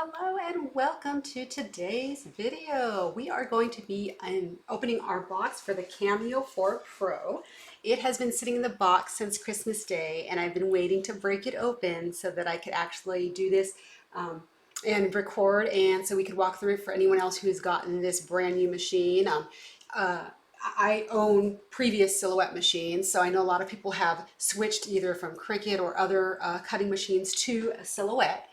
Hello and welcome to today's video. We are going to be opening our box for the Cameo 4 Pro. It has been sitting in the box since Christmas Day and I've been waiting to break it open so that I could actually do this and record, and so we could walk through it for anyone else who's gotten this brand new machine. Uh, I own previous Silhouette machines, so I know a lot of people have switched either from Cricut or other cutting machines to a Silhouette.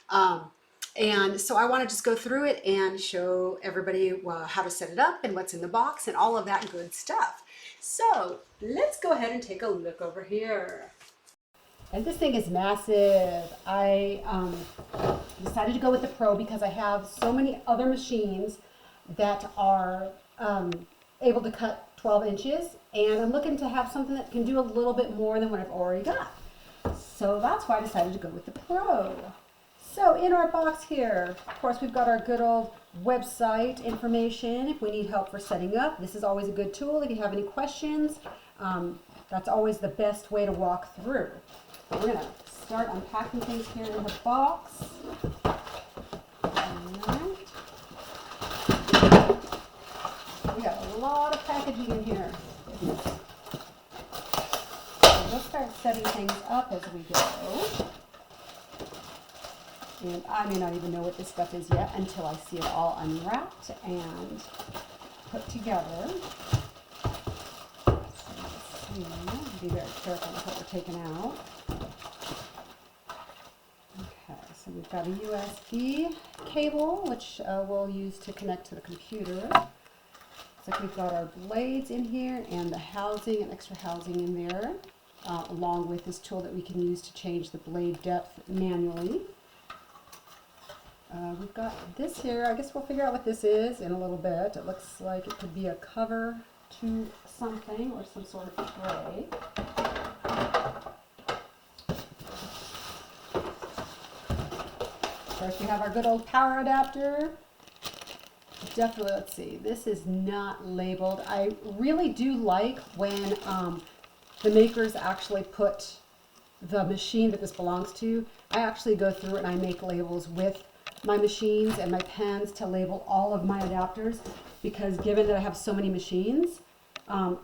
Um, and so I want to just go through it and show everybody how to set it up and what's in the box and all of that good stuff. So let's go ahead and take a look over here. And this thing is massive. I decided to go with the Pro because I have so many other machines that are able to cut 12 inches, and I'm looking to have something that can do a little bit more than what I've already got. So that's why I decided to go with the Pro. So in our box here, of course, we've got our good old website information if we need help for setting up. This is always a good tool if you have any questions. That's always the best way to walk through. We're going to start unpacking things here in the box. Alright. We got a lot of packaging in here. So we'll start setting things up as we go. And I may not even know what this stuff is yet until I see it all unwrapped and put together. So let's be very careful with what we're taking out. Okay, so we've got a USB cable, which we'll use to connect to the computer. So we've got our blades in here and the housing and extra housing in there, along with this tool that we can use to change the blade depth manually. We've got this here. I guess we'll figure out what this is in a little bit. It looks like it could be a cover to something or some sort of tray. First we have our good old power adapter. Definitely, let's see, this is not labeled. I really do like when the makers actually put the machine that this belongs to. I actually go through and I make labels with my machines and my pens to label all of my adapters, because given that I have so many machines,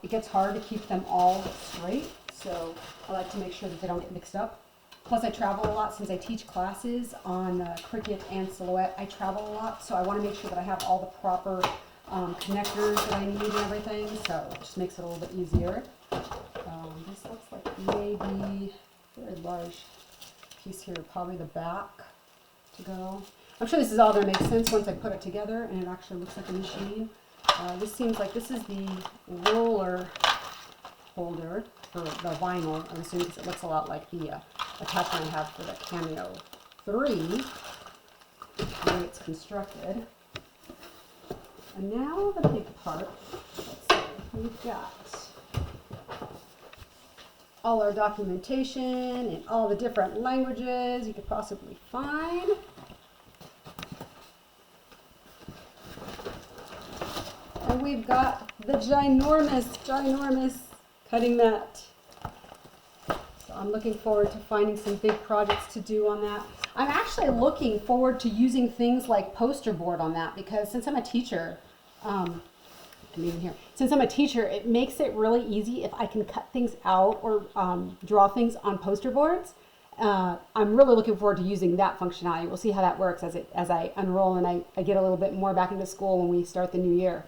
it gets hard to keep them all straight. So I like to make sure that they don't get mixed up. Plus I travel a lot since I teach classes on Cricut and Silhouette. I travel a lot, so I want to make sure that I have all the proper connectors that I need and everything, so it just makes it a little bit easier. This looks like maybe a very large piece here, probably the back to go. I'm sure this is all going to make sense once I put it together and it actually looks like a machine. This seems like this is the roller holder for the vinyl. I'm assuming because it looks a lot like the attachment I have for the Cameo 3, the way it's constructed. And now the big part. Let's see, we've got all our documentation in all the different languages you could possibly find. And we've got the ginormous cutting mat. So I'm looking forward to finding some big projects to do on that. I'm actually looking forward to using things like poster board on that, because since I'm a teacher, it makes it really easy if I can cut things out or draw things on poster boards. I'm really looking forward to using that functionality. We'll see how that works as I unroll and I get a little bit more back into school when we start the new year.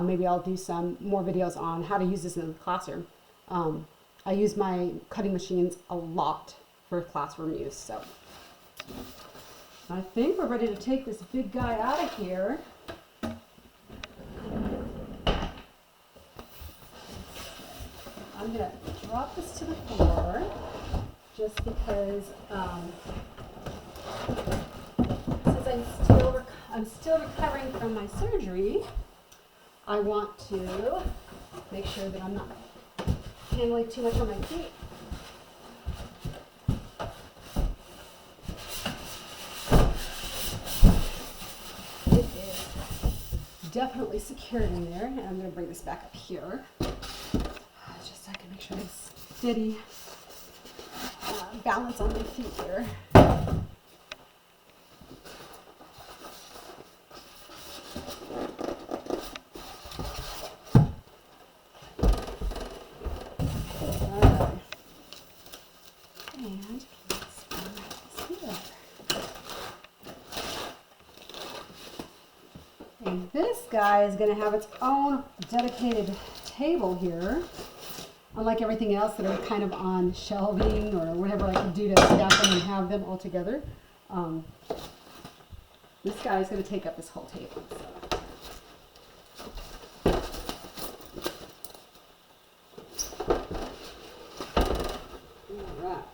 Maybe I'll do some more videos on how to use this in the classroom. I use my cutting machines a lot for classroom use. So I think we're ready to take this big guy out of here. I'm going to drop this to the floor just because since I'm still recovering from my surgery, I want to make sure that I'm not handling too much on my feet. It is definitely secured in there, and I'm going to bring this back up here just so I can make sure it's steady balance on my feet here. And this guy is going to have its own dedicated table here. Unlike everything else that are kind of on shelving or whatever I can do to stack them and have them all together. This guy is going to take up this whole table. Alright.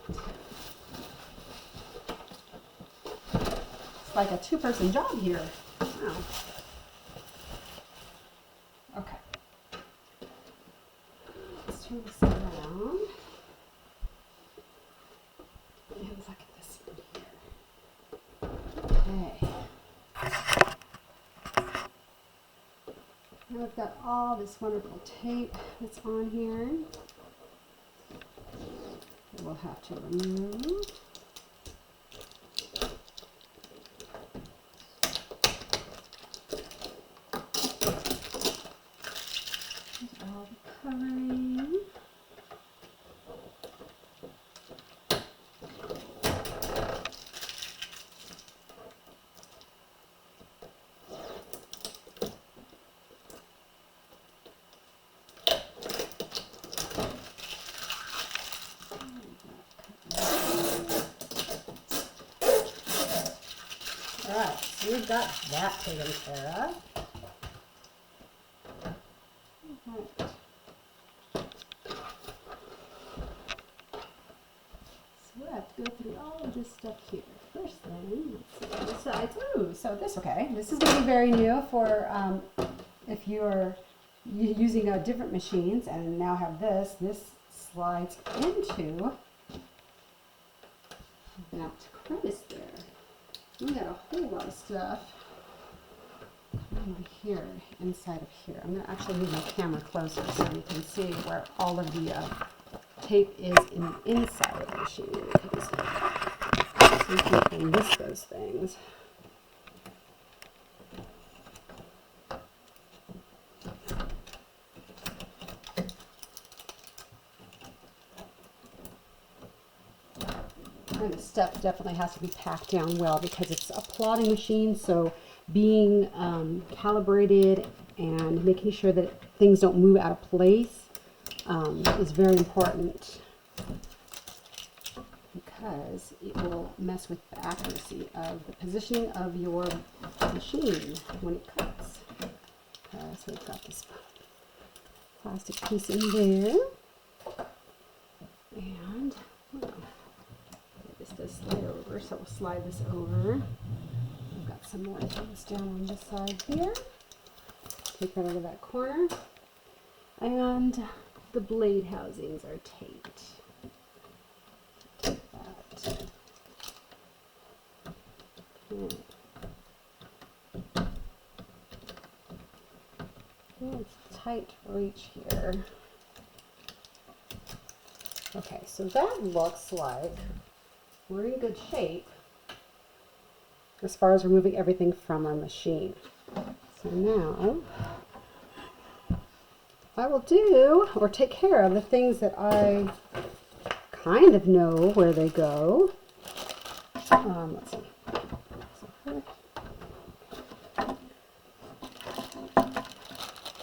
It's like a two-person job here. Wow. Okay. Let's turn this around. And look at this one here. Okay. Now we've got all this wonderful tape that's on here that we'll have to remove. All the covering. Alright, so we've got that taken care of. Right. So we have to go through all of this stuff here. First thing, let's see on the sides. Ooh, so this, okay, this is going to be very new for if you're using different machines and now have this. This slides into that crevice there. We got a whole lot of stuff over here, inside of here. I'm going to actually move my camera closer so you can see where all of the tape is in the inside of the machine. Because you can miss those things. And the stuff definitely has to be packed down well because it's a plotting machine, so being calibrated and making sure that things don't move out of place is very important because it will mess with the accuracy of the positioning of your machine when it cuts. So we've got this plastic piece in there, and this does slide over, so we'll slide this over. We've got some more things down on this side here. Take that out of that corner. And the blade housings are taped. Take that. Okay. Oh, it's tight reach here. Okay, so that looks like we're in good shape as far as removing everything from our machine. So now I will do or take care of the things that I kind of know where they go. Let's see.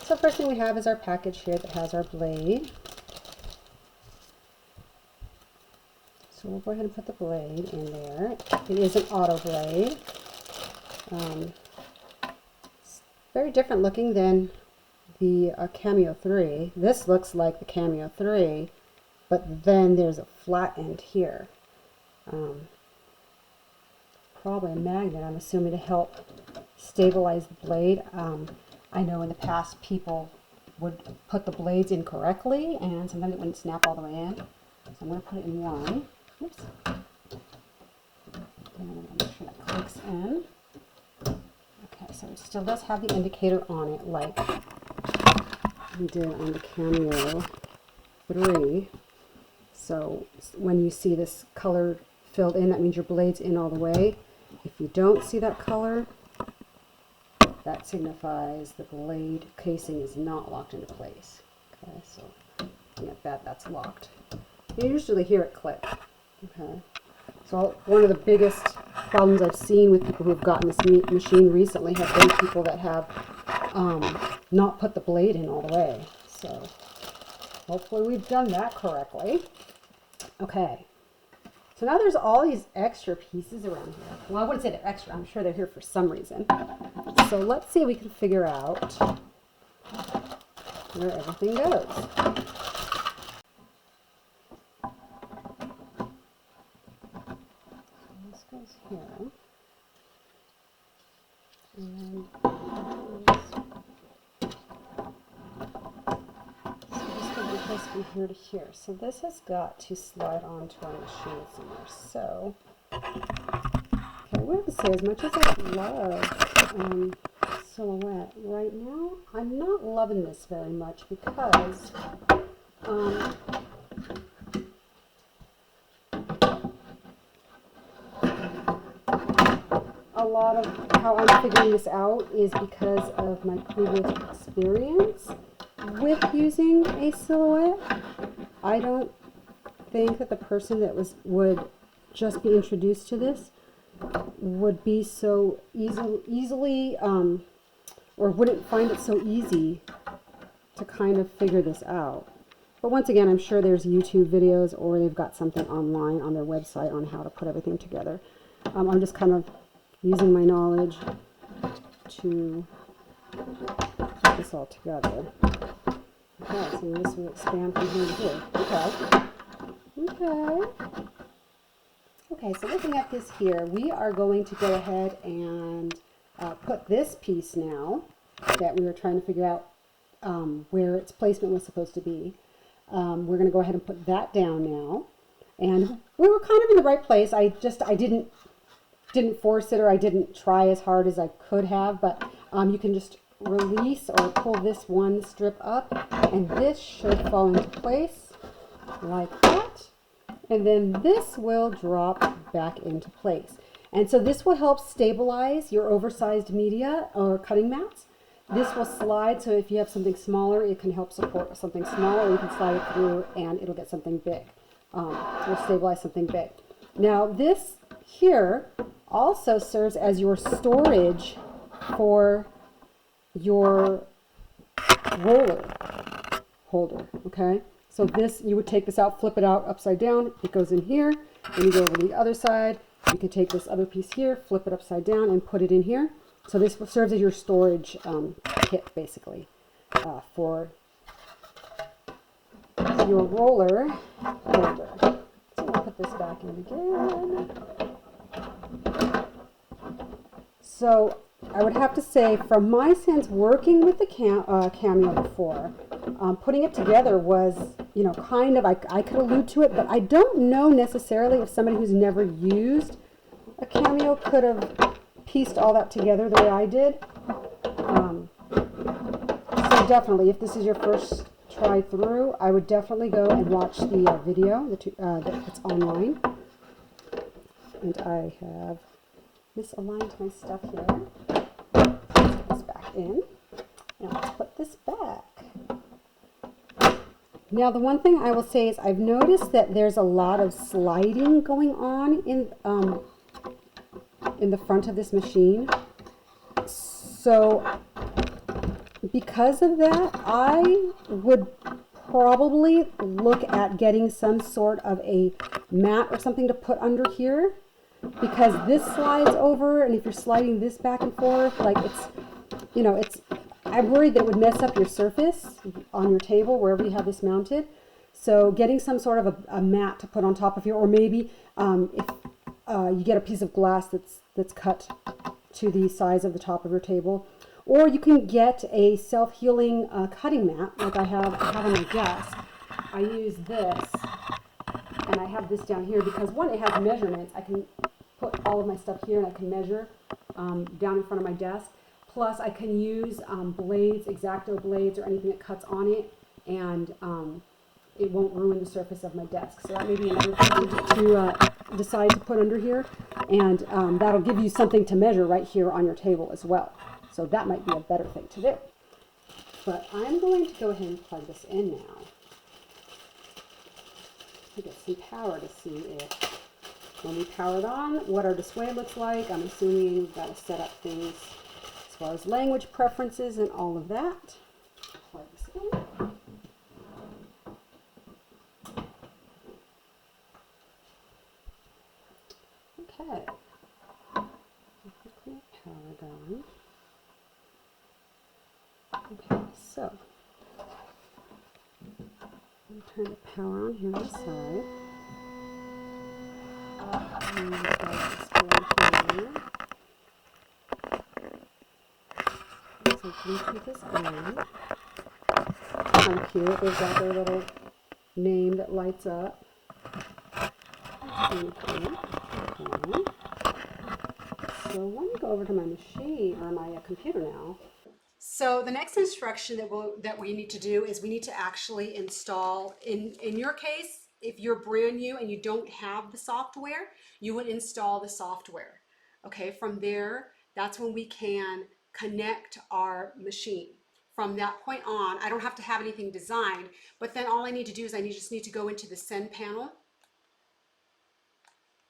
So first thing we have is our package here that has our blade. So we'll go ahead and put the blade in there. It is an auto blade. It's very different looking than the Cameo 3. This looks like the Cameo 3, but then there's a flat end here. Probably a magnet, I'm assuming, to help stabilize the blade. I know in the past people would put the blades in correctly, and sometimes it wouldn't snap all the way in. So I'm going to put it in one. Oops. And I'm going to make sure that clicks in. Okay, so it still does have the indicator on it like we did on the Cameo 3. So when you see this color filled in, that means your blade's in all the way. If you don't see that color, that signifies the blade casing is not locked into place. Okay, so yeah, that's locked. You usually hear it click. Okay, so one of the biggest problems I've seen with people who have gotten this machine recently have been people that have not put the blade in all the way. So hopefully we've done that correctly. Okay. So now there's all these extra pieces around here. Well, I wouldn't say they're extra. I'm sure they're here for some reason. So let's see if we can figure out where everything goes. This goes here. And from here to here. So this has got to slide onto our machine somewhere. So, okay, we have to say, as much as I love silhouette, right now I'm not loving this very much because a lot of how I'm figuring this out is because of my previous experience with using a silhouette. I don't think that the person that would just be introduced to this would be so easily or wouldn't find it so easy to kind of figure this out. But once again, I'm sure there's YouTube videos or they've got something online on their website on how to put everything together. I'm just kind of using my knowledge to put this all together. Okay, so this will expand from here to here. Okay, so looking at this here, we are going to go ahead and put this piece now that we were trying to figure out where its placement was supposed to be. We're going to go ahead and put that down now. And we were kind of in the right place. I didn't force it, or I didn't try as hard as I could have, but you can just release or pull this one strip up, and this should fall into place like that, and then this will drop back into place. And so this will help stabilize your oversized media or cutting mats. This will slide, so if you have something smaller, it can help support something smaller. You can slide it through and it'll get something big. It will stabilize something big. Now this here also serves as your storage for your roller holder. Okay, so this, you would take this out, flip it out upside down, it goes in here, then you go over to the other side, you can take this other piece here, flip it upside down and put it in here. So this serves as your storage kit basically for your roller holder. So we'll put this back in again. So I would have to say, from my sense, working with the Cameo before, putting it together was, you know, kind of, I could allude to it, but I don't know necessarily if somebody who's never used a Cameo could have pieced all that together the way I did. So definitely, if this is your first try through, I would definitely go and watch the video that's online. And I have misaligned my stuff here. Let's put this back in. Now let's put this back. Now the one thing I will say is I've noticed that there's a lot of sliding going on in the front of this machine. So because of that, I would probably look at getting some sort of a mat or something to put under here, because this slides over, and if you're sliding this back and forth, like it's, you know, I'm worried that it would mess up your surface on your table wherever you have this mounted. So getting some sort of a mat to put on top of here, or maybe if you get a piece of glass that's cut to the size of the top of your table, or you can get a self-healing cutting mat like I have on my desk. I use this, and I have this down here because, one, it has measurements. I can put all of my stuff here and I can measure down in front of my desk. Plus I can use blades, X-Acto blades, or anything that cuts on it, and it won't ruin the surface of my desk. So that may be another thing to decide to put under here, and that'll give you something to measure right here on your table as well. So that might be a better thing to do. But I'm going to go ahead and plug this in now to get some power to see if When we power it on, what our display looks like. I'm assuming we've got to set up things as far as language preferences and all of that. Plug this in. Okay. Quickly power on. Okay, so I'm turn the power on here on the side. And so Bluetooth is on. Kind of cute. They've got their little name that lights up. Okay. So let me go over to my machine or my computer now. So the next instruction that we need to do is we need to actually install, in your case, if you're brand new and you don't have the software, you would install the software. Okay, from there, that's when we can connect our machine. From that point on, I don't have to have anything designed, but then all I need to do is just need to go into the send panel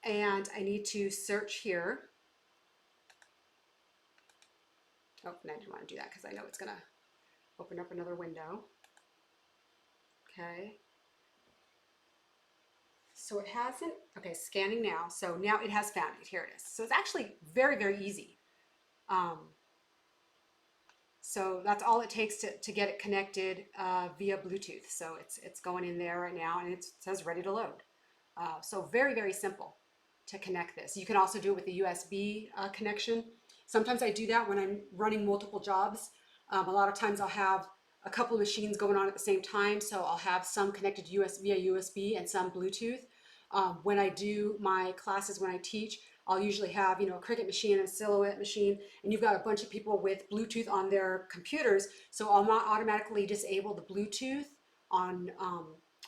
and I need to search here. Oh, and I didn't want to do that because I know it's gonna open up another window. Okay. So it hasn't, okay, scanning now. So now it has found it. Here it is. So it's actually very, very easy. So that's all it takes to get it connected via Bluetooth. So it's going in there right now and it says ready to load. So very, very simple to connect this. You can also do it with the USB connection. Sometimes I do that when I'm running multiple jobs. A lot of times I'll have a couple of machines going on at the same time. So I'll have some connected via USB and some Bluetooth. When I do my classes, when I teach, I'll usually have, a Cricut machine and a Silhouette machine, and you've got a bunch of people with Bluetooth on their computers. So I'll not automatically disable the Bluetooth on,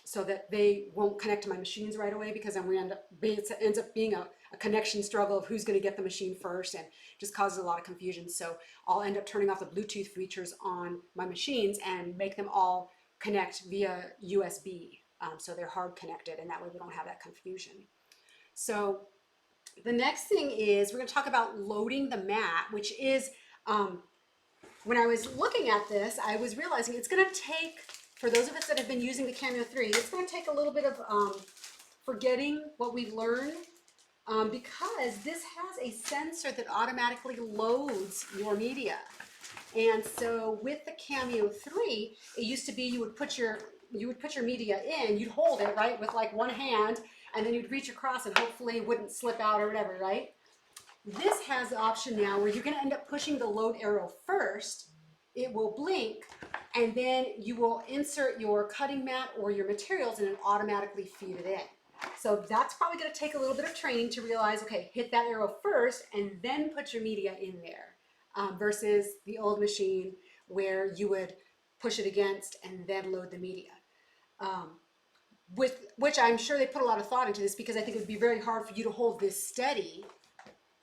so that they won't connect to my machines right away, because then it ends up being a connection struggle of who's going to get the machine first, and just causes a lot of confusion. So I'll end up turning off the Bluetooth features on my machines and make them all connect via USB. So they're hard connected, and that way we don't have that confusion. So the next thing is we're going to talk about loading the mat, which is, when I was looking at this, I was realizing it's going to take, for those of us that have been using the Cameo 3, it's going to take a little bit of forgetting what we've learned, because this has a sensor that automatically loads your media. And so with the Cameo 3, it used to be you would put your media in, you'd hold it, right, with like one hand, and then you'd reach across and hopefully it wouldn't slip out or whatever, right? This has the option now where you're going to end up pushing the load arrow first. It will blink, and then you will insert your cutting mat or your materials and it automatically feed it in. So that's probably going to take a little bit of training to realize, okay, hit that arrow first and then put your media in there, versus the old machine where you would push it against and then load the media. Which I'm sure they put a lot of thought into this, because I think it would be very hard for you to hold this steady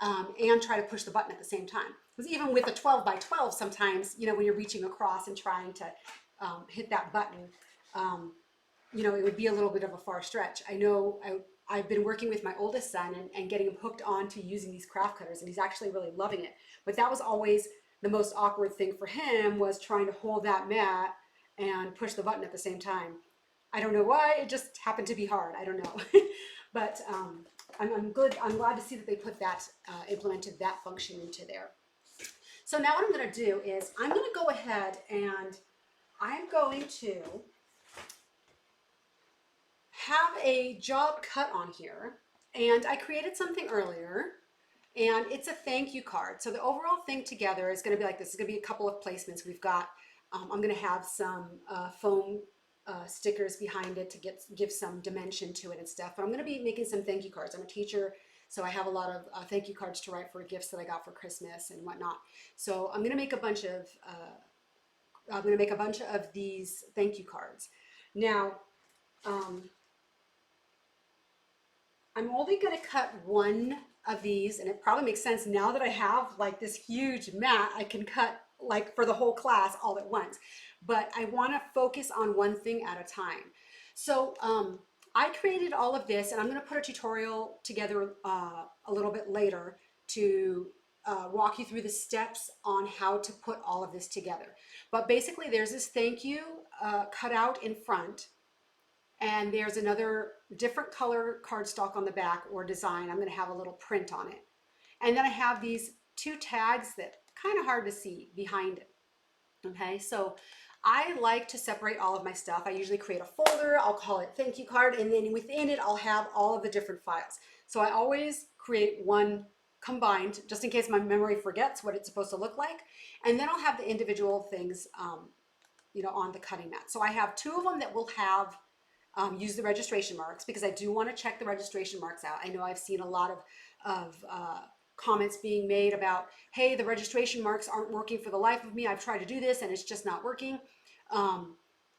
and try to push the button at the same time. Because even with a 12 by 12, sometimes, when you're reaching across and trying to hit that button, it would be a little bit of a far stretch. I know I've been working with my oldest son and getting him hooked on to using these craft cutters, and he's actually really loving it. But that was always the most awkward thing for him, was trying to hold that mat and push the button at the same time. I don't know why, it just happened to be hard. I don't know. But I'm glad to see that they put that, implemented that function into there. So now what I'm going to do is I'm going to go ahead and I'm going to have a job cut on here. And I created something earlier, and it's a thank you card. So the overall thing together is going to be like this. It's going to be a couple of placements. We've got, I'm going to have some foam stickers behind it to give some dimension to it and stuff. But I'm going to be making some thank you cards. I'm a teacher, so I have a lot of thank you cards to write for gifts that I got for Christmas and whatnot. So I'm going to make a bunch of these thank you cards. Now, I'm only going to cut one of these, and it probably makes sense now that I have like this huge mat. I can cut like for the whole class all at once, but I want to focus on one thing at a time. So I created all of this, and I'm going to put a tutorial together a little bit later to walk you through the steps on how to put all of this together. But basically, there's this thank you cut out in front, and there's another different color cardstock on the back or design. I'm going to have a little print on it. And then I have these two tags that kind of hard to see behind it. Okay, so I like to separate all of my stuff. I usually create a folder, I'll call it thank you card, and then within it I'll have all of the different files. So I always create one combined, just in case my memory forgets what it's supposed to look like. And then I'll have the individual things, on the cutting mat. So I have two of them that will have use the registration marks, because I do want to check the registration marks out. I know I've seen a lot of comments being made about, hey, the registration marks aren't working for the life of me. I've tried to do this and it's just not working.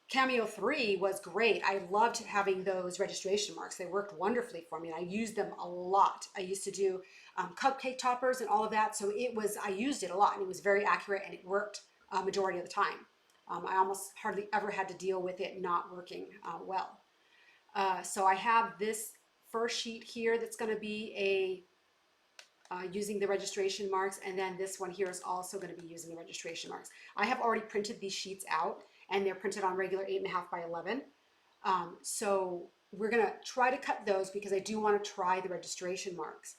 Cameo 3 was great. I loved having those registration marks. They worked wonderfully for me, and I used them a lot. I used to do cupcake toppers and all of that, so I used it a lot, and it was very accurate, and it worked majority of the time. I almost hardly ever had to deal with it not working well. So I have this first sheet here that's going to be using the registration marks, and then this one here is also going to be using the registration marks. I have already printed these sheets out, and they're printed on regular 8.5 by 11. So we're going to try to cut those because I do want to try the registration marks.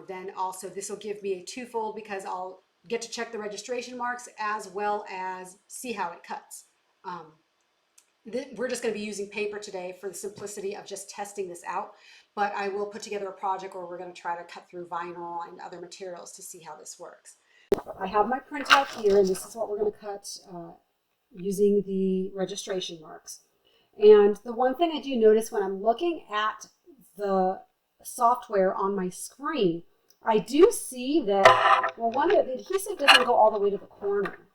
Then also this will give me a twofold, because I'll get to check the registration marks as well as see how it cuts. We're just going to be using paper today for the simplicity of just testing this out, but I will put together a project where we're going to try to cut through vinyl and other materials to see how this works. I have my printout here, and this is what we're going to cut using the registration marks. And the one thing I do notice when I'm looking at the software on my screen, I do see that, well, the adhesive doesn't go all the way to the corner.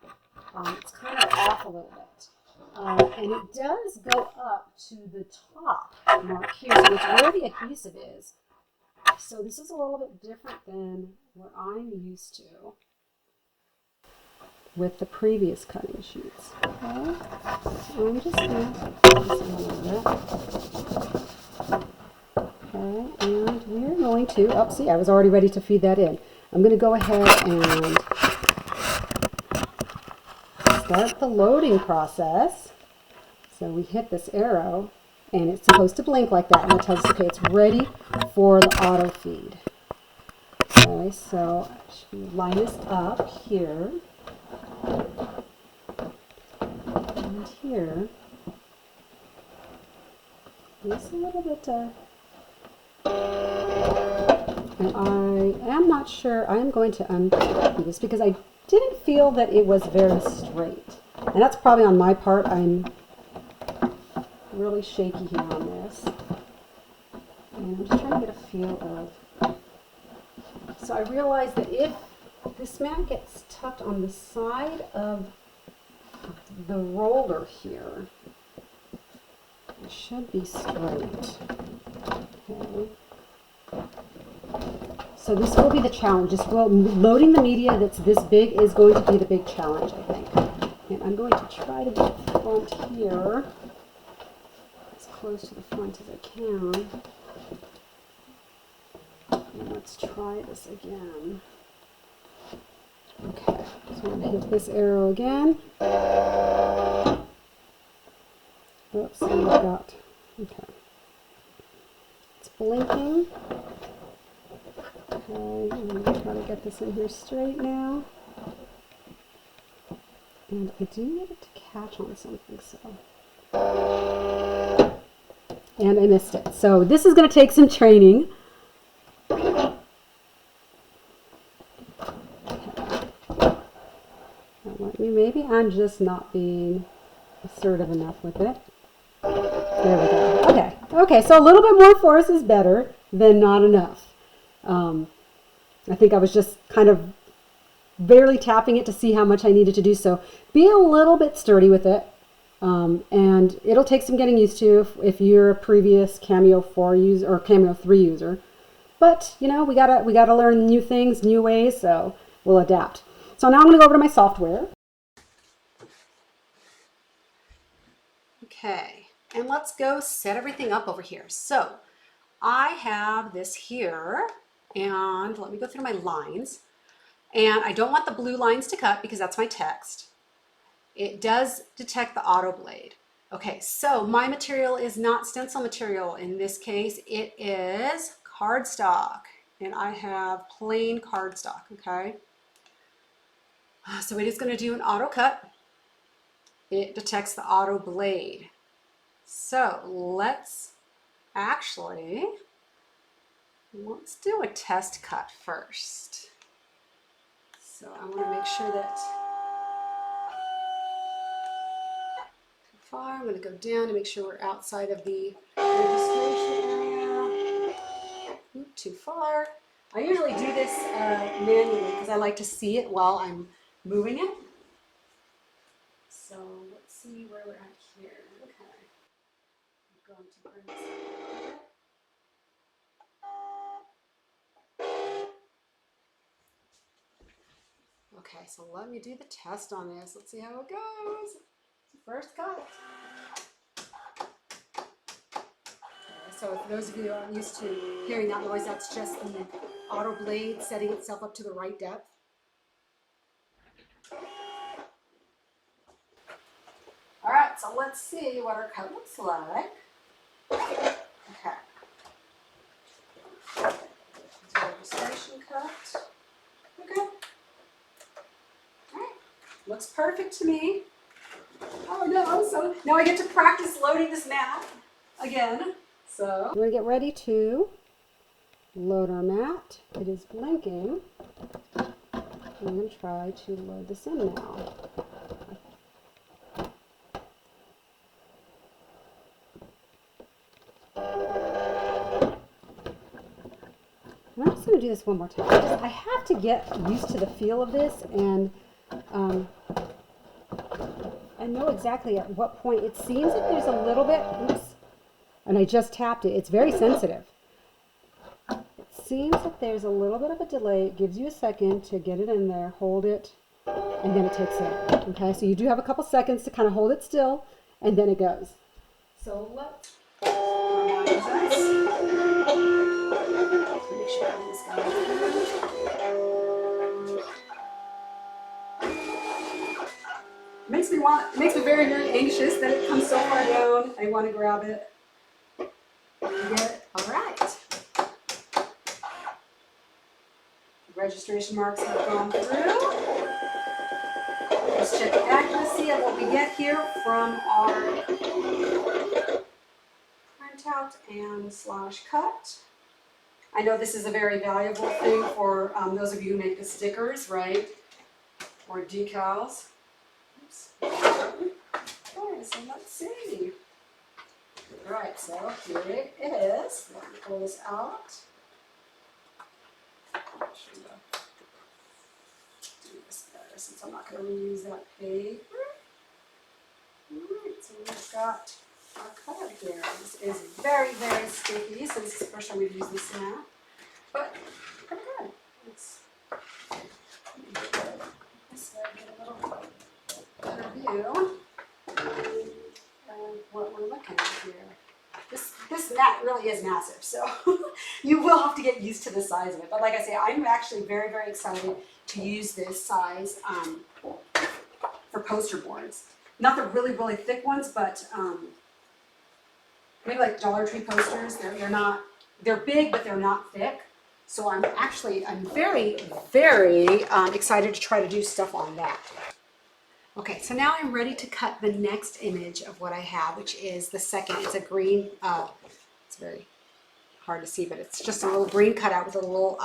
It's kind of off a little bit. And it does go up to the top mark here, so it's where the adhesive is. So this is a little bit different than what I'm used to with the previous cutting sheets. Okay, so I'm just going to put this in a little bit. Okay, and we're going to, oh, see, I was already ready to feed that in. I'm going to go ahead and start the loading process. So we hit this arrow, and it's supposed to blink like that, and it tells us, okay, it's ready for the auto feed. Okay, so I should line this up here and here. Just a little bit, and I am not sure. I am going to undo this because I didn't feel that it was very straight, and that's probably on my part. I'm really shaky here on this, and I'm just trying to get a feel of. So I realized that if this mat gets tucked on the side of the roller here, it should be straight. Okay. So this will be the challenge. Loading the media that's this big is going to be the big challenge, I think. And I'm going to try to get the front here as close to the front as I can. And let's try this again. Okay, so I'm going to hit this arrow again. Oops, and I've got, okay. It's blinking. Okay, I'm going to try to get this in here straight now. And I do need it to catch on something, so. And I missed it. So this is going to take some training. Okay. Maybe I'm just not being assertive enough with it. There we go. Okay. Okay, so a little bit more force is better than not enough. I think I was just kind of barely tapping it to see how much I needed to do. So be a little bit sturdy with it. And it'll take some getting used to if you're a previous Cameo 4 user or Cameo 3 user. But, you know, we gotta learn new things, new ways, so we'll adapt. So now I'm gonna go over to my software. Okay, and let's go set everything up over here. So I have this here, and let me go through my lines. And I don't want the blue lines to cut because that's my text. It does detect the auto blade. Okay, so my material is not stencil material. In this case, it is cardstock, and I have plain cardstock, okay? So it is going to do an auto cut. It detects the auto blade. So let's do a test cut first. So I want to make sure that far. I'm going to go down to make sure we're outside of the registration area. Oop, too far. I usually do this manually because I like to see it while I'm moving it. So let's see where we're at here. Okay. I'm going to bring this up. Okay, so let me do the test on this. Let's see how it goes. First cut. So for those of you who aren't used to hearing that noise, that's just the auto blade setting itself up to the right depth. All right, so let's see what our cut looks like. Okay. Do a registration cut. Okay. All right. Looks perfect to me. Oh no, so now I get to practice loading this mat again. So we're going to get ready to load our mat. It is blinking. I'm going to try to load this in now. I'm just going to do this one more time. I have to get used to the feel of this, and I know exactly at what point. It seems that there's a little bit, oops, and I just tapped it. It's very sensitive. It seems that there's a little bit of a delay. It gives you a second to get it in there, hold it, and then it takes it. Okay, so you do have a couple seconds to kind of hold it still, and then it goes. So let's remind us. Make sure everything's going. It makes me very, very anxious that it comes so far down. I want to grab it. Get it. All right. Registration marks have gone through. Let's check the accuracy of what we get here from our printout and slash cut. I know this is a very valuable thing for those of you who make the stickers, right? Or decals. Oops. Okay, so let's see. All right, so here it is. Let me pull this out. Do this better since I'm not going to reuse that paper. All right, so we've got our cut here. This is very, very sticky since it's the first time we've used this now. But pretty good. Let's this way get a little better view of what we're looking at here. This mat really is massive, so you will have to get used to the size of it. But like I say, I'm actually very, very excited to use this size for poster boards. Not the really, really thick ones, but maybe like Dollar Tree posters. They're big, but they're not thick. So I'm very, very excited to try to do stuff on that. Okay, so now I'm ready to cut the next image of what I have, which is the second. It's a green, it's very hard to see, but it's just a little green cutout with a little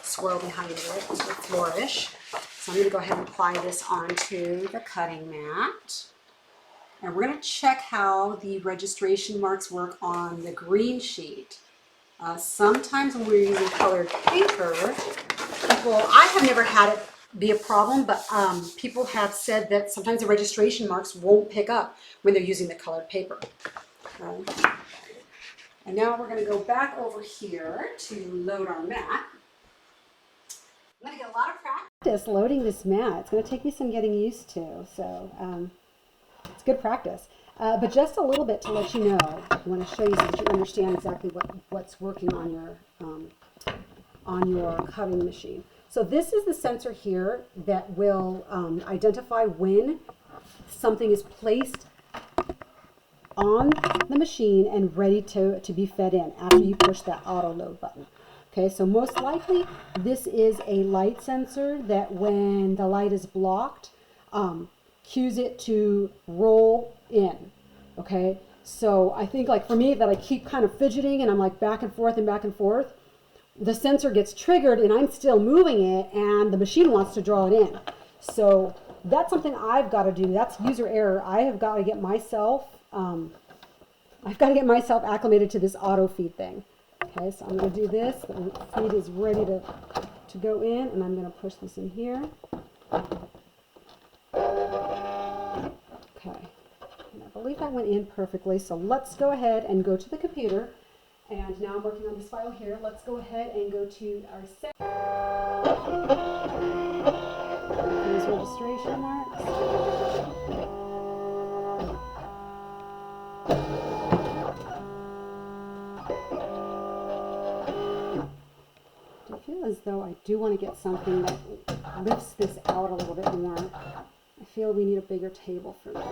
swirl behind it, sort of flourish. So I'm going to go ahead and apply this onto the cutting mat. And we're going to check how the registration marks work on the green sheet. Sometimes when we're using colored paper, I have never had it be a problem, but people have said that sometimes the registration marks won't pick up when they're using the colored paper. Okay. And now we're going to go back over here to load our mat. I'm going to get a lot of practice loading this mat. It's going to take me some getting used to, so it's good practice. but just a little bit to let you know. I want to show you so that you understand exactly what's working on your cutting machine. So this is the sensor here that will identify when something is placed on the machine and ready to be fed in after you push that auto load button. Okay, so most likely this is a light sensor that when the light is blocked, cues it to roll in. Okay, so I think like for me that I keep kind of fidgeting and I'm like back and forth and back and forth, the sensor gets triggered and I'm still moving it and the machine wants to draw it in. So that's something I've got to do. That's user error. I have got to get myself acclimated to this auto feed thing. Okay, so I'm going to do this. The feed is ready to go in, and I'm going to push this in here. Okay, and I believe that went in perfectly. So let's go ahead and go to the computer. And now I'm working on this file here. Let's go ahead and go to our set. These registration marks. I feel as though I do want to get something that lifts this out a little bit more. I feel we need a bigger table for this.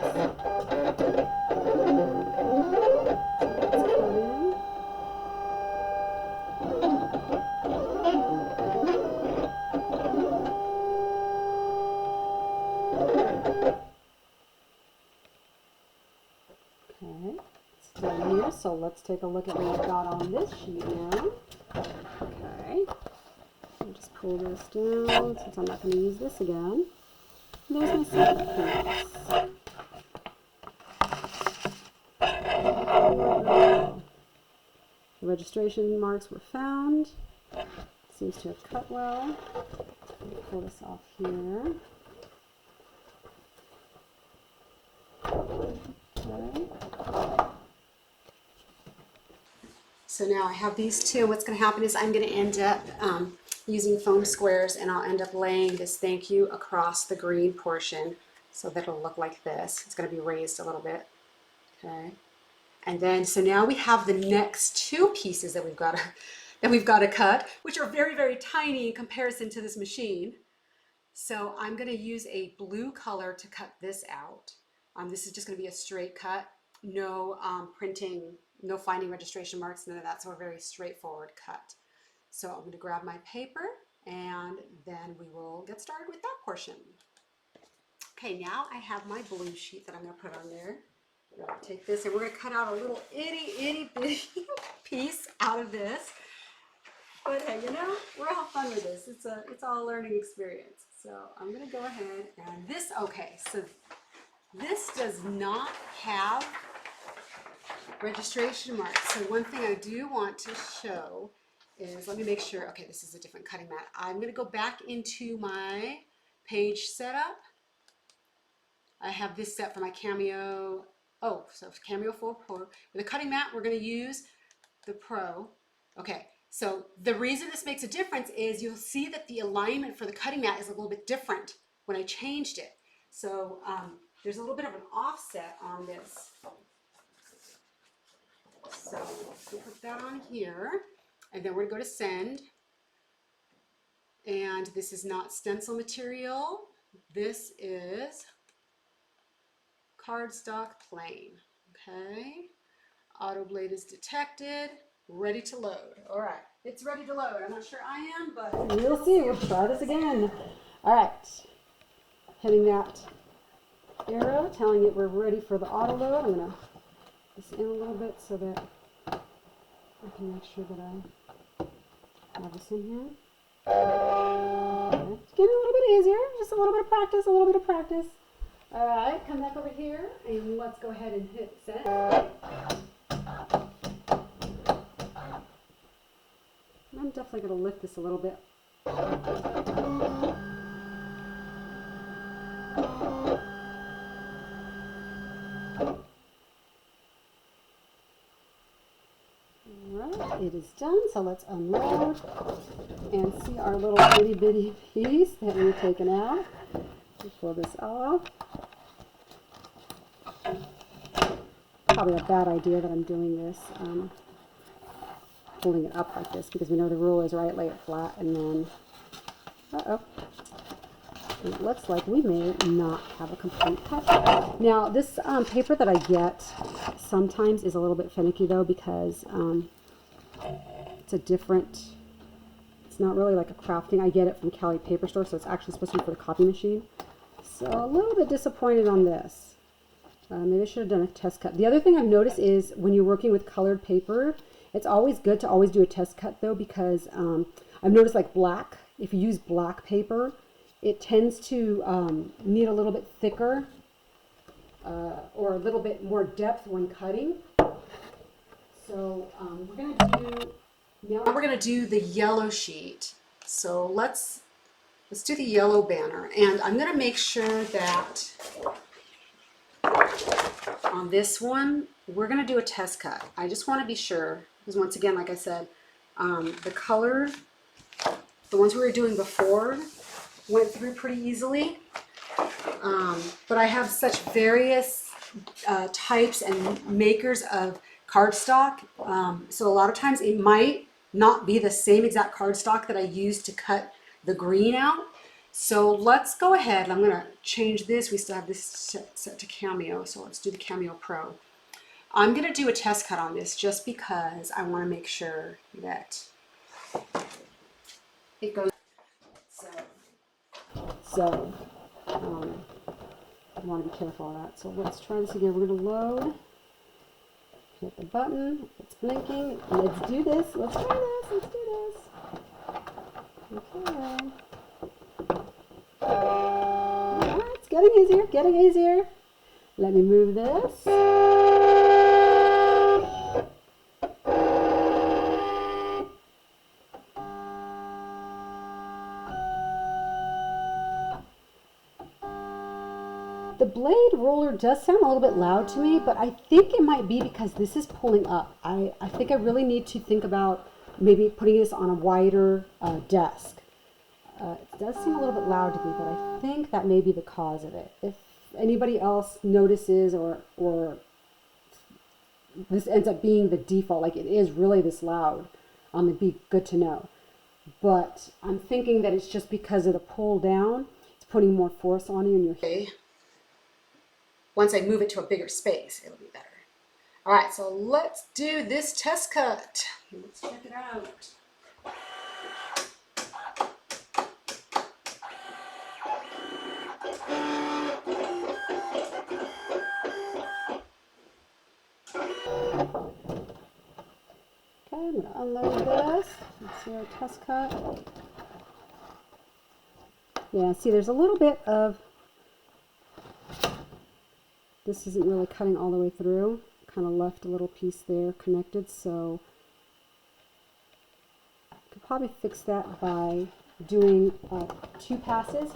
Okay, it's done here, so let's take a look at what I've got on this sheet now. Okay, I'll just pull this down since I'm not going to use this again. There's my second piece. The registration marks were found. Seems to have cut well. Pull this off here. Okay. So now I have these two. What's going to happen is I'm going to end up using foam squares, and I'll end up laying this thank you across the green portion so that it'll look like this. It's going to be raised a little bit. Okay. And then, so now we have the next two pieces that we've got to cut, which are very, very tiny in comparison to this machine. So I'm going to use a blue color to cut this out. This is just going to be a straight cut, no printing, no finding registration marks, none of that. So a very straightforward cut. So I'm going to grab my paper and then we will get started with that portion. Okay, now I have my blue sheet that I'm going to put on there. I'm going to take this and we're going to cut out a little itty bitty piece out of this. But hey, you know, we'll have fun with this. It's all a learning experience. So I'm going to go ahead and this, okay, so this does not have registration marks. So one thing I do want to show is, let me make sure, okay, this is a different cutting mat. I'm going to go back into my page setup. I have this set for my Cameo, so Cameo 4 Pro. With the cutting mat, we're going to use the Pro. Okay, so the reason this makes a difference is you'll see that the alignment for the cutting mat is a little bit different when I changed it. So there's a little bit of an offset on this. So we'll put that on here, and then we're going to go to send. And this is not stencil material. This is cardstock plain. Okay. Auto blade is detected. Ready to load. All right. It's ready to load. I'm not sure I am, but we'll see. We'll try this again. All right. Hitting that arrow, telling it we're ready for the auto load. I'm going to this in a little bit so that I can make sure that I have this in here. Okay. It's getting a little bit easier. Just a little bit of practice, a little bit of practice. All right, come back over here and let's go ahead and hit send. I'm definitely going to lift this a little bit. Alright, it is done, so let's unload and see our little itty bitty piece that we've taken out. We'll pull this off. probably a bad idea that I'm doing this, holding it up like this, because we know the rule is, right, lay it flat and then, uh-oh. It looks like we may not have a complete cut. Now, this paper that I get sometimes is a little bit finicky though, because it's a different, it's not really like a crafting. I get it from Cali Paper Store, so it's actually supposed to be for the copy machine. So a little bit disappointed on this. Maybe I should have done a test cut. The other thing I've noticed is when you're working with colored paper, it's always good to always do a test cut though, because I've noticed like black, if you use black paper, it tends to need a little bit thicker or a little bit more depth when cutting. So we're going to do, now we're going to do the yellow sheet. So let's do the yellow banner, and I'm going to make sure that on this one we're going to do a test cut. I just want to be sure, because once again, like I said, the color, the ones we were doing before went through pretty easily, but I have such various types and makers of cardstock, so a lot of times it might not be the same exact cardstock that I used to cut the green out. So let's go ahead. I'm going to change this. We still have this set to Cameo, so let's do the Cameo Pro. I'm going to do a test cut on this just because I want to make sure that it goes. So I want to be careful of that. So let's try this again. We're going to load. Hit the button. It's blinking. Let's do this. Let's try this. Let's do this. Okay. It's getting easier. Getting easier. Let me move this. The blade roller does sound a little bit loud to me, but I think it might be because this is pulling up. I think I really need to think about maybe putting this on a wider desk. It does seem a little bit loud to me, but I think that may be the cause of it. If anybody else notices or this ends up being the default, like it is really this loud, it'd be good to know. But I'm thinking that it's just because of the pull down. It's putting more force on you and your head. Once I move it to a bigger space, it'll be better. All right, so let's do this test cut. Let's check it out. Okay, I'm going to unload this. Let's see our test cut. Yeah, see, there's a little bit of, this isn't really cutting all the way through. Kind of left a little piece there connected, so I could probably fix that by doing 2 passes.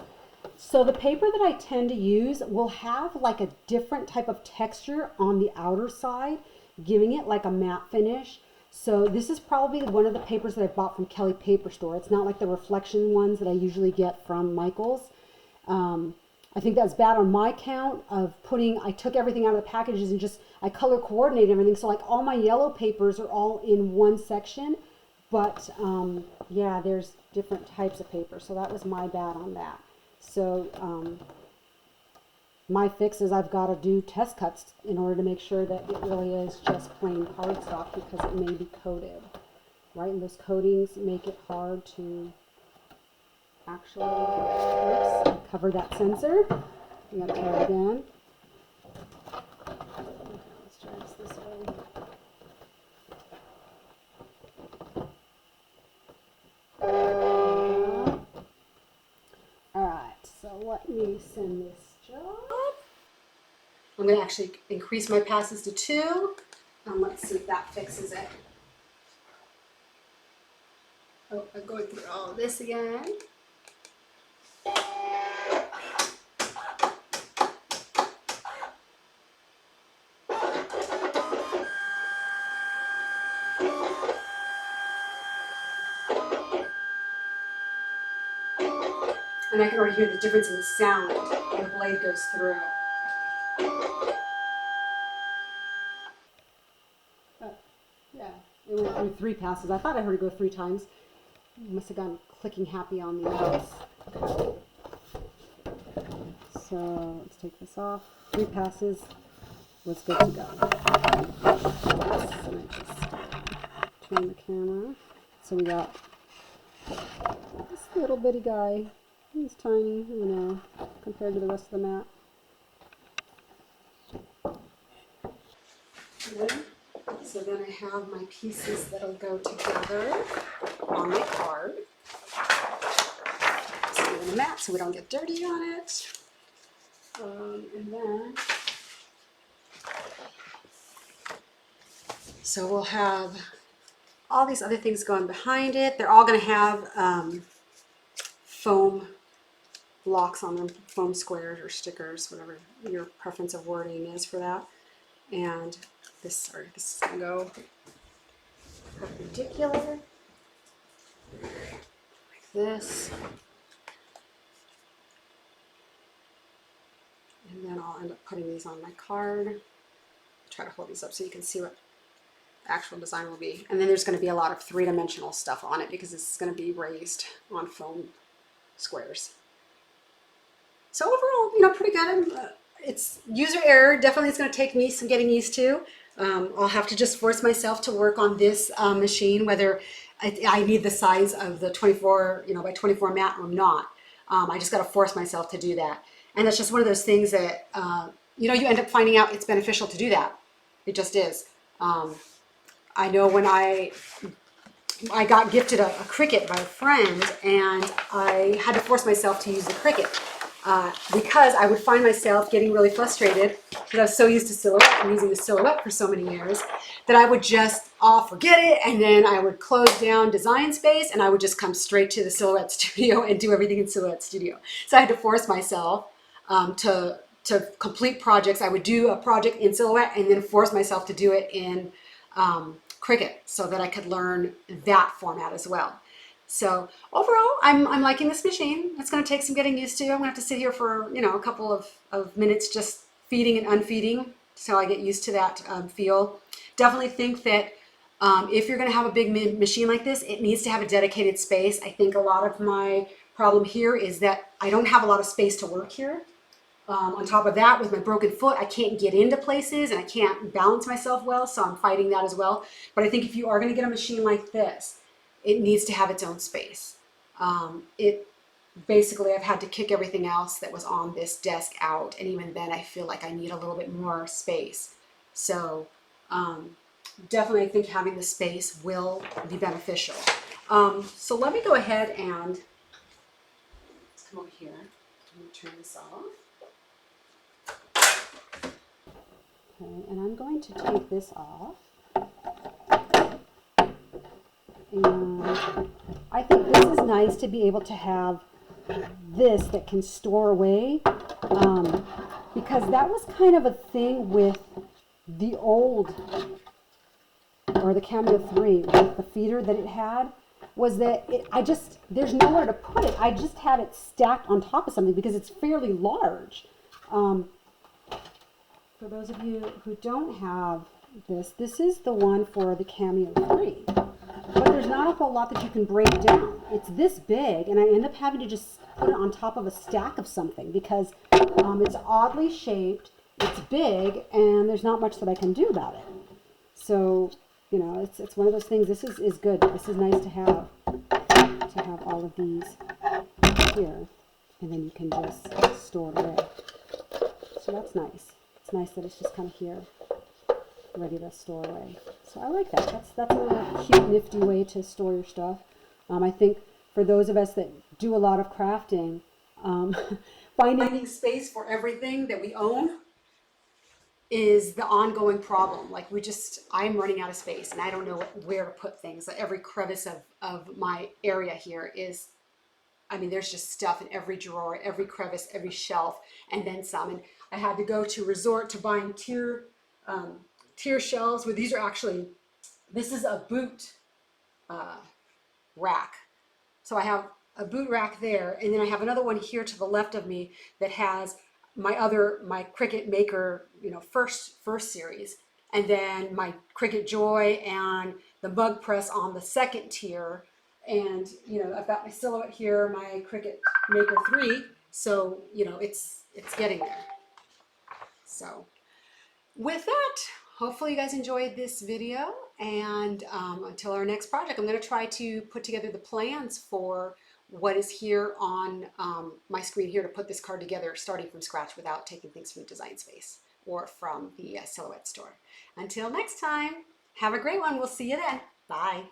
So the paper that I tend to use will have like a different type of texture on the outer side, giving it like a matte finish. So this is probably one of the papers that I bought from Kelly Paper Store. It's not like the reflection ones that I usually get from Michael's. I think that's bad on my count of putting, I took everything out of the packages and just, I color coordinated everything. So like all my yellow papers are all in one section, but yeah, there's different types of paper. So that was my bad on that. So my fix is I've got to do test cuts in order to make sure that it really is just plain cardstock, because it may be coated, right? And those coatings make it hard to actually, oops, I covered that sensor. I'm going to try it again. Let's try this way. Alright, so let me send this job. I'm going to actually increase my passes to 2, and let's see if that fixes it. Oh, I'm going through all of this again. And I can already hear the difference in the sound when the blade goes through. It went through 3 passes. I thought I heard it go 3 times. Must have gotten clicking happy on the mouse. So let's take this off. 3 passes was good to go. So just turn the camera. So we got this little bitty guy. He's tiny, you know, compared to the rest of the mat. So then I have my pieces that'll go together on my card. So we're in the mat so we don't get dirty on it. And then, so we'll have all these other things going behind it. They're all going to have foam blocks on them, foam squares or stickers, whatever your preference of wording is for that. And this is going to go perpendicular, like this. And then I'll end up putting these on my card. Try to hold these up so you can see what the actual design will be. And then there's going to be a lot of three-dimensional stuff on it because this is going to be raised on foam squares. So overall, you know, pretty good. It's user error. Definitely it's going to take me some getting used to. I'll have to just force myself to work on this machine, whether I need the size of the 24, you know, by 24 mat or not. I just got to force myself to do that. And that's just one of those things that, you know, you end up finding out it's beneficial to do that. It just is. I know when I got gifted a Cricut by a friend, and I had to force myself to use the Cricut because I would find myself getting really frustrated because I was so used to Silhouette and using the Silhouette for so many years that I would just forget it, and then I would close down Design Space and I would just come straight to the Silhouette Studio and do everything in Silhouette Studio. So I had to force myself to complete projects. I would do a project in Silhouette and then force myself to do it in Cricut so that I could learn that format as well. So overall, I'm liking this machine. It's going to take some getting used to. I'm going to have to sit here for, you know, a couple of minutes just feeding and unfeeding so I get used to that feel. Definitely think that if you're going to have a big machine like this, it needs to have a dedicated space. I think a lot of my problem here is that I don't have a lot of space to work here. On top of that, with my broken foot, I can't get into places and I can't balance myself well, so I'm fighting that as well. But I think if you are going to get a machine like this, it needs to have its own space. Basically, I've had to kick everything else that was on this desk out, and even then I feel like I need a little bit more space. So definitely I think having the space will be beneficial. So let me go ahead and let's come over here. I'm going to turn this off. Okay, and I'm going to take this off. And I think this is nice to be able to have this that can store away, because that was kind of a thing with the old, or the Cameo 3, with the feeder that it had, was that there's nowhere to put it. I just had it stacked on top of something because it's fairly large. For those of you who don't have this, this is the one for the Cameo 3. But there's not a whole lot that you can break down. It's this big, and I end up having to just put it on top of a stack of something because it's oddly shaped, it's big, and there's not much that I can do about it. So, you know, it's one of those things. This is good. This is nice to have all of these here, and then you can just store it away. So that's nice. It's nice that it's just kind of here, ready to store away. So I like that. That's a cute, nifty way to store your stuff. I think for those of us that do a lot of crafting, finding space for everything that we own is the ongoing problem. Like I'm running out of space and I don't know where to put things. Every crevice of my area here is, I mean, there's just stuff in every drawer, every crevice, every shelf, and then some. And I had to resort to buying tier shelves where these are actually, this is a boot rack. So I have a boot rack there, and then I have another one here to the left of me that has my Cricut Maker, you know, first series, and then my Cricut Joy and the mug press on the second tier. And, you know, I've got my Silhouette here, my Cricut Maker 3. So, you know, it's getting there. So with that, hopefully you guys enjoyed this video, and until our next project, I'm going to try to put together the plans for what is here on my screen here to put this card together starting from scratch without taking things from Design Space or from the Silhouette store. Until next time, have a great one. We'll see you then. Bye.